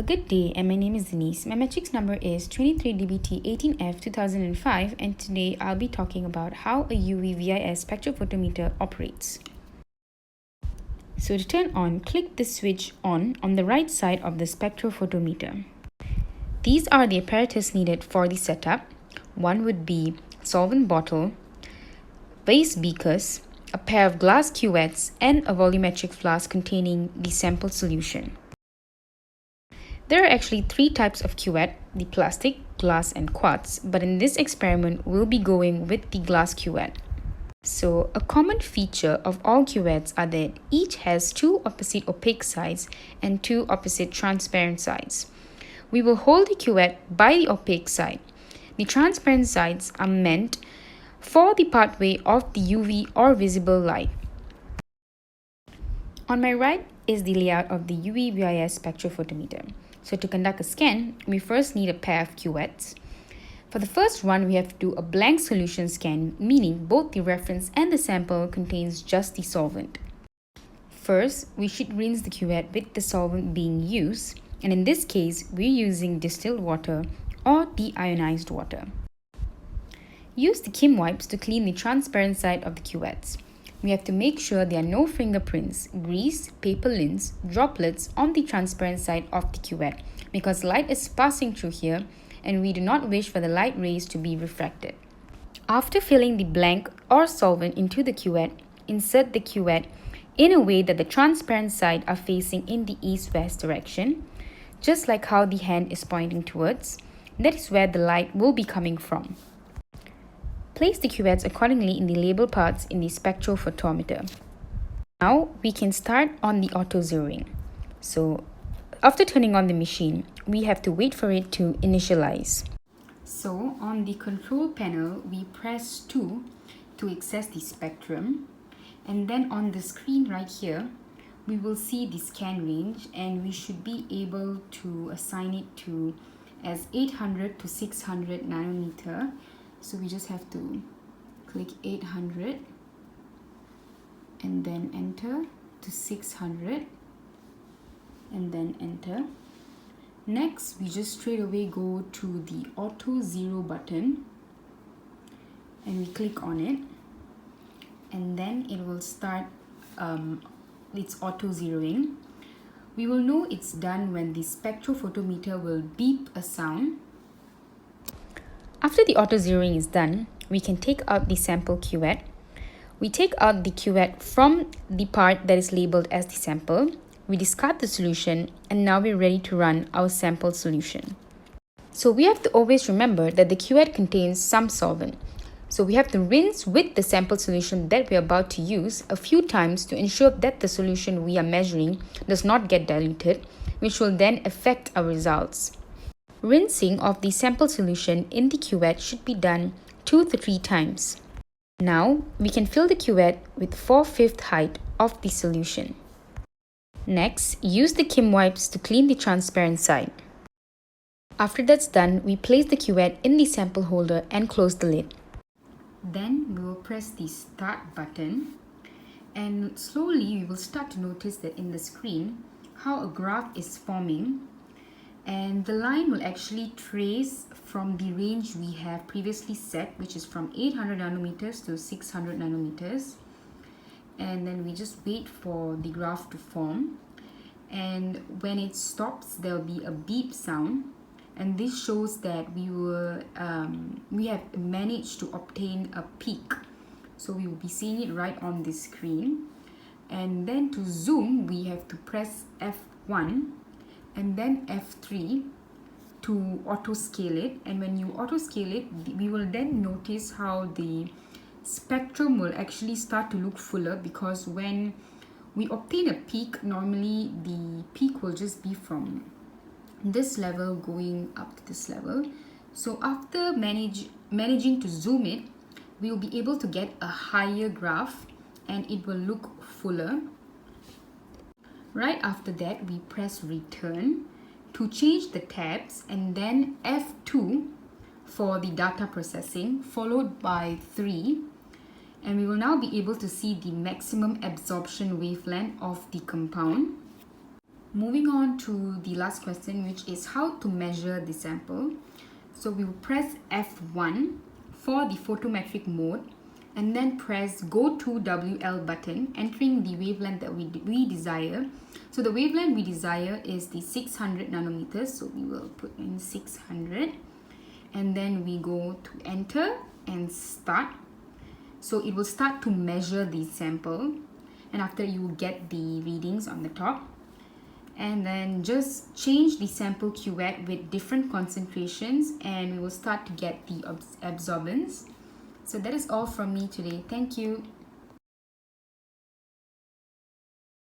A good day, and my name is Denise. My matrix number is 23DBT18F 2005, and today I'll be talking about how a UV VIS spectrophotometer operates. So to turn on, click the switch on the right side of the spectrophotometer. These are the apparatus needed for the setup. One would be solvent bottle, vase beakers, a pair of glass cuvettes, and a volumetric flask containing the sample solution. There are actually three types of cuvette, the plastic, glass, and quartz, but in this experiment, we'll be going with the glass cuvette. So, a common feature of all cuvettes are that each has two opposite opaque sides and two opposite transparent sides. We will hold the cuvette by the opaque side. The transparent sides are meant for the pathway of the UV or visible light. On my right is the layout of the UV VIS spectrophotometer. So to conduct a scan, we first need a pair of cuvettes. For the first run, we have to do a blank solution scan, meaning both the reference and the sample contains just the solvent. First, we should rinse the cuvette with the solvent being used, and in this case, we're using distilled water or deionized water. Use the Kim wipes to clean the transparent side of the cuvettes. We have to make sure there are no fingerprints, grease, paper lints, droplets on the transparent side of the cuvette because light is passing through here and we do not wish for the light rays to be refracted. After filling the blank or solvent into the cuvette, insert the cuvette in a way that the transparent side are facing in the east-west direction, just like how the hand is pointing towards. That is where the light will be coming from. Place the cuvettes accordingly in the label parts in the spectrophotometer. Now we can start on the auto zeroing. So after turning on the machine, we have to wait for it to initialize. So on the control panel, we press 2 to access the spectrum. And then on the screen right here, we will see the scan range and we should be able to assign it to as 800 to 600 nanometer. So we just have to click 800 and then enter to 600 and then enter. Next, we just straight away go to the auto zero button and we click on it, and then it will start its auto zeroing. We will know it's done when the spectrophotometer will beep a sound. After the auto zeroing is done, we can take out the sample cuvette. We take out the cuvette from the part that is labeled as the sample. We discard the solution and now we're ready to run our sample solution. So we have to always remember that the cuvette contains some solvent. So we have to rinse with the sample solution that we're about to use a few times to ensure that the solution we are measuring does not get diluted, which will then affect our results. Rinsing of the sample solution in the cuvette should be done 2 to 3 times. Now, we can fill the cuvette with 4/5 height of the solution. Next, use the Kim wipes to clean the transparent side. After that's done, we place the cuvette in the sample holder and close the lid. Then, we will press the start button and slowly we will start to notice that in the screen how a graph is forming. And the line will actually trace from the range we have previously set, which is from 800 nanometers to 600 nanometers. And then we just wait for the graph to form. And when it stops, there will be a beep sound. And this shows that we have managed to obtain a peak. So we will be seeing it right on the screen. And then to zoom, we have to press F1. And then F3 to auto scale it, and when you auto scale it, we will then notice how the spectrum will actually start to look fuller, because when we obtain a peak, normally the peak will just be from this level going up to this level. So after managing to zoom it, we will be able to get a higher graph and it will look fuller. Right after that, we press return to change the tabs, and then F2 for the data processing, followed by 3. And we will now be able to see the maximum absorption wavelength of the compound. Moving on to the last question, which is how to measure the sample. So we will press F1 for the photometric mode and then press go to WL button, entering the wavelength that we desire. So the wavelength we desire is the 600 nanometers, so we will put in 600 and then we go to enter and start. So it will start to measure the sample, and after you will get the readings on the top. And then just change the sample cuvette with different concentrations and we will start to get the absorbance. So that is all from me today. Thank you.